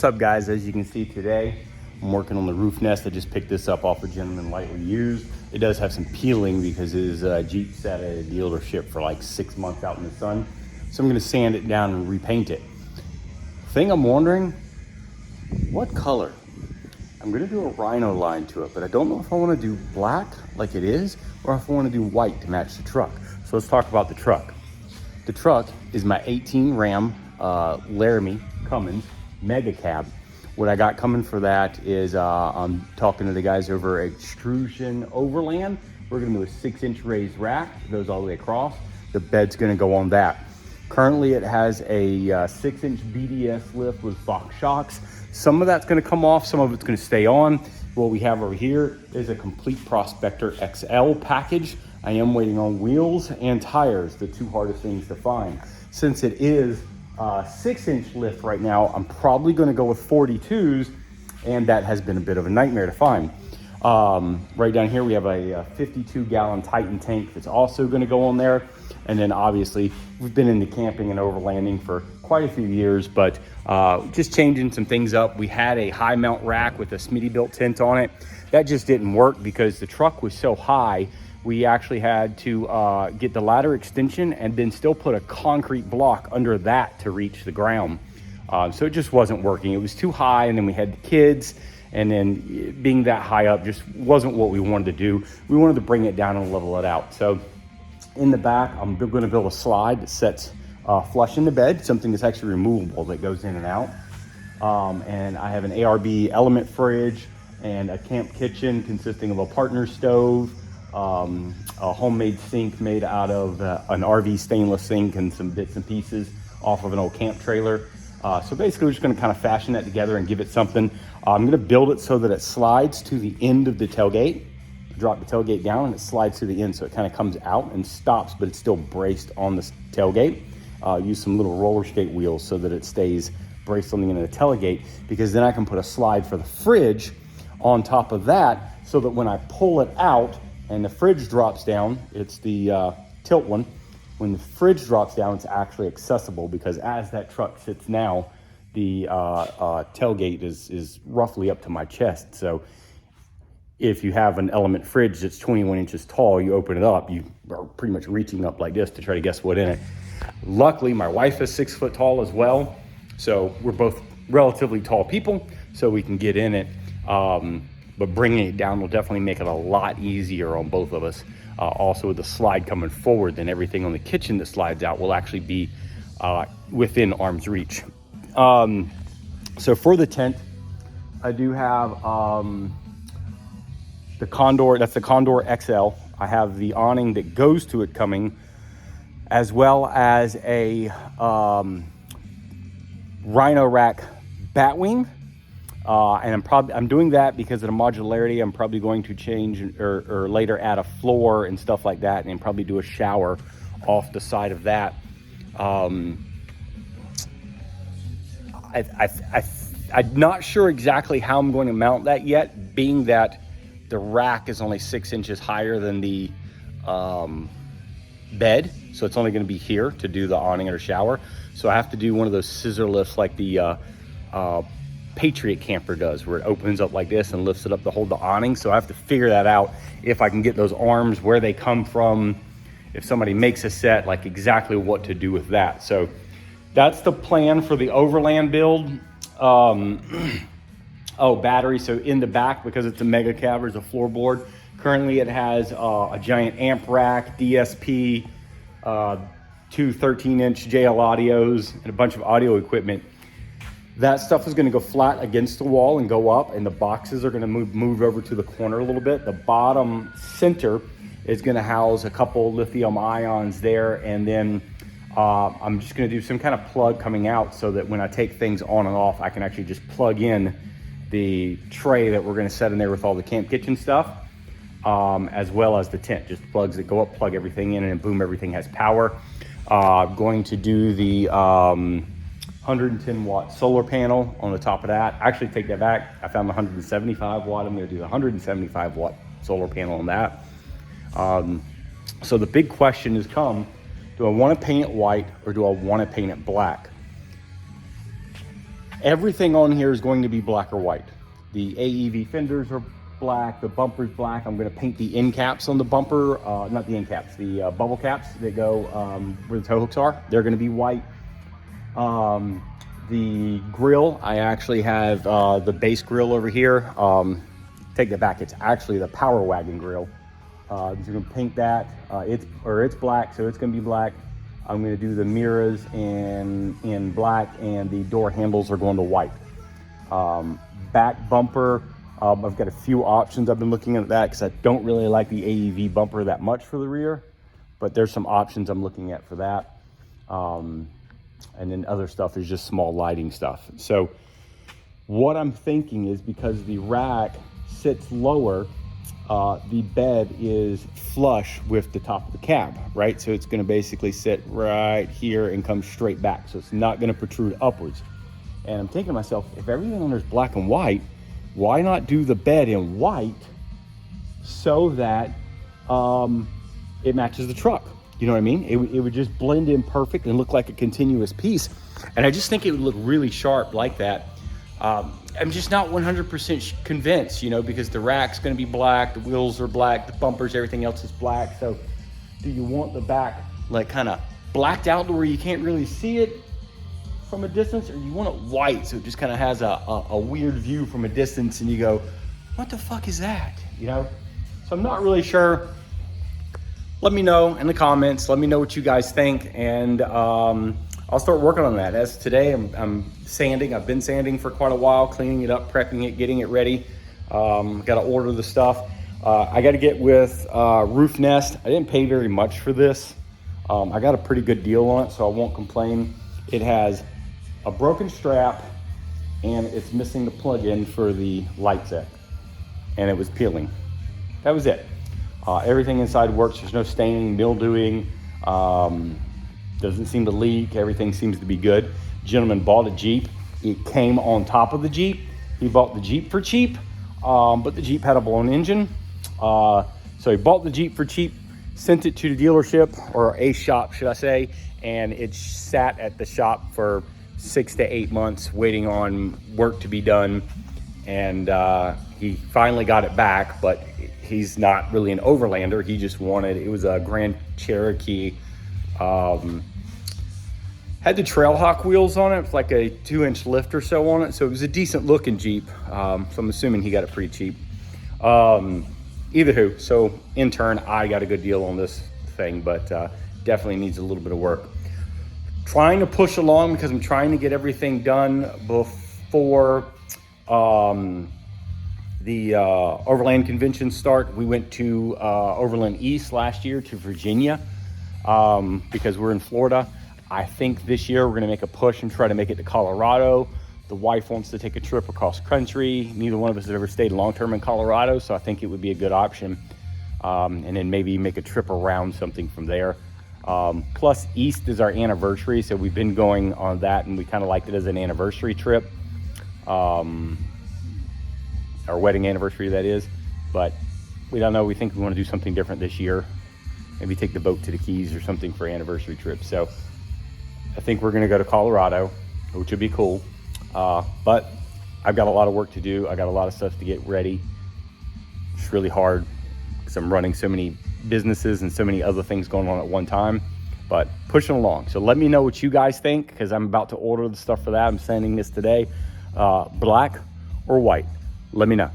What's up, guys? As you can see today, I'm working on the roof nest. I just picked this up off a gentleman lightly used. It does have some peeling because his Jeep sat at a dealership for like 6 months out in the sun. So I'm gonna sand it down and repaint it. Thing I'm wondering, what color? I'm gonna do a rhino line to it, but I don't know if I wanna do black like it is, or if I wanna do white to match the truck. So let's talk about the truck. The truck is my 18 Ram Laramie Cummins Mega Cab. What I got coming for that is I'm talking to the guys over at Extrusion Overland. We're gonna do a 6-inch raised rack, it goes all the way across. The bed's gonna go on that. Currently it has a 6-inch BDS lift with Fox shocks. Some of that's gonna come off, some of it's gonna stay on. What we have over here is a complete Prospector XL package. I am waiting on wheels and tires, the two hardest things to find. Since it is a 6-inch lift right now, I'm probably gonna go with 42s, and that has been a bit of a nightmare to find. Right down here we have a 52-gallon Titan tank that's also gonna go on there. And then obviously we've been into camping and overlanding for quite a few years, but just changing some things up. We had a high mount rack with a Smittybilt tent on it. That just didn't work because the truck was so high. We actually had to get the ladder extension and then still put a concrete block under that to reach the ground. So it just wasn't working. It was too high, and then we had the kids, and then being that high up just wasn't what we wanted to do. We wanted to bring it down and level it out. So in the back, I'm gonna build a slide that sets flush in the bed, something that's actually removable that goes in and out. And I have an ARB element fridge and a camp kitchen consisting of a partner stove, a homemade sink made out of an RV stainless sink and some bits and pieces off of an old camp trailer. So basically we're just gonna kind of fashion that together and give it something. I'm gonna build it so that it slides to the end of the tailgate. Drop the tailgate down and it slides to the end, so it kind of comes out and stops, but it's still braced on the tailgate. Use some little roller skate wheels so that it stays braced on the end of the tailgate, because then I can put a slide for the fridge on top of that, so that when I pull it out and the fridge drops down, it's the tilt one. When the fridge drops down, it's actually accessible, because as that truck sits now, the tailgate is roughly up to my chest. So if you have an element fridge that's 21 inches tall, you open it up, you are pretty much reaching up like this to try to guess what's in it. Luckily, my wife is 6 foot tall as well, so we're both relatively tall people, so we can get in it. But bringing it down will definitely make it a lot easier on both of us. Also, with the slide coming forward, then everything on the kitchen that slides out will actually be within arm's reach. So for the tent, I do have the Condor, that's the Condor XL. I have the awning that goes to it coming, as well as a Rhino Rack Batwing. And I'm doing that because of the modularity. I'm probably going to change or later add a floor and stuff like that, and probably do a shower off the side of that. I'm not sure exactly how I'm going to mount that yet, being that the rack is only 6 inches higher than the bed. So it's only gonna be here to do the awning or shower. So I have to do one of those scissor lifts like the Patriot camper does, where it opens up like this and lifts it up to hold the awning. So I have to figure that out, if I can get those arms, where they come from, if somebody makes a set, like exactly what to do with that. So that's the plan for the Overland build. Oh, battery. So in the back, because it's a Mega Cab, there's a floorboard. Currently it has a giant amp rack, DSP, two 13-inch JL audios, and a bunch of audio equipment. That stuff is gonna go flat against the wall and go up, and the boxes are gonna move over to the corner a little bit. The bottom center is gonna house a couple lithium ions there, and then I'm just gonna do some kind of plug coming out, so that when I take things on and off, I can actually just plug in the tray that we're gonna set in there with all the camp kitchen stuff, as well as the tent. Just plugs that go up, plug everything in, and then boom, everything has power. Going to do the 110 watt solar panel on the top of that. Actually, take that back. I found the 175 watt. I'm gonna do the 175 watt solar panel on that. So the big question has come, do I wanna paint it white or do I wanna paint it black? Everything on here is going to be black or white. The AEV fenders are black, the bumper's black. I'm gonna paint the end caps on the bumper, not the end caps, the bubble caps that go where the tow hooks are. They're gonna be white. The grill, I actually have the base grill over here. Take that back, it's actually the Power Wagon grill. So I'm gonna paint that. It's black, so it's gonna be black. I'm gonna do the mirrors in black, and the door handles are going to white. Back bumper, I've got a few options. I've been looking at that because I don't really like the AEV bumper that much for the rear, but there's some options I'm looking at for that. And then other stuff is just small lighting stuff. So what I'm thinking is, because the rack sits lower, the bed is flush with the top of the cab, right? So it's gonna basically sit right here and come straight back. So it's not gonna protrude upwards. And I'm thinking to myself, if everything on there is black and white, why not do the bed in white so that it matches the truck? You know what I mean? It would just blend in perfect and look like a continuous piece. And I just think it would look really sharp like that. I'm just not 100% convinced, you know, because the rack's gonna be black, the wheels are black, the bumpers, everything else is black. So do you want the back like kind of blacked out to where you can't really see it from a distance, or you want it white so it just kind of has a weird view from a distance and you go, what the fuck is that? You know? So I'm not really sure. Let me know in the comments. Let me know what you guys think, and I'll start working on that. As today, I'm sanding. I've been sanding for quite a while, cleaning it up, prepping it, getting it ready. Got to order the stuff. I got to get with Roof Nest. I didn't pay very much for this. I got a pretty good deal on it, so I won't complain. It has a broken strap, and it's missing the plug-in for the light set, and it was peeling. That was it. Everything inside works. There's no staining, mildewing. Doesn't seem to leak. Everything seems to be good. Gentleman bought a Jeep. It came on top of the Jeep. He bought the Jeep for cheap, but the Jeep had a blown engine. So he bought the Jeep for cheap, sent it to the dealership, or a shop, should I say, and it sat at the shop for 6 to 8 months waiting on work to be done. And he finally got it back, but he's not really an overlander. He just wanted, it was a Grand Cherokee, had the Trailhawk wheels on it, like a 2-inch lift or so on it. So it was a decent looking Jeep. So I'm assuming he got it pretty cheap. Either who, so in turn, I got a good deal on this thing, but definitely needs a little bit of work. Trying to push along because I'm trying to get everything done before the Overland Convention start. We went to Overland East last year to Virginia because we're in Florida. I think this year we're gonna make a push and try to make it to Colorado. The wife wants to take a trip across country. Neither one of us has ever stayed long-term in Colorado, so I think it would be a good option. And then maybe make a trip around something from there. Plus East is our anniversary, so we've been going on that, and we kind of liked it as an anniversary trip. Our wedding anniversary, that is. But we don't know, we think we want to do something different this year. Maybe take the boat to the Keys or something for anniversary trip. So I think we're gonna go to Colorado, which would be cool. But I've got a lot of work to do. I got a lot of stuff to get ready. It's really hard because I'm running so many businesses and so many other things going on at one time, but pushing along. So let me know what you guys think, because I'm about to order the stuff for that. I'm sending this today. Black or white? Let me know.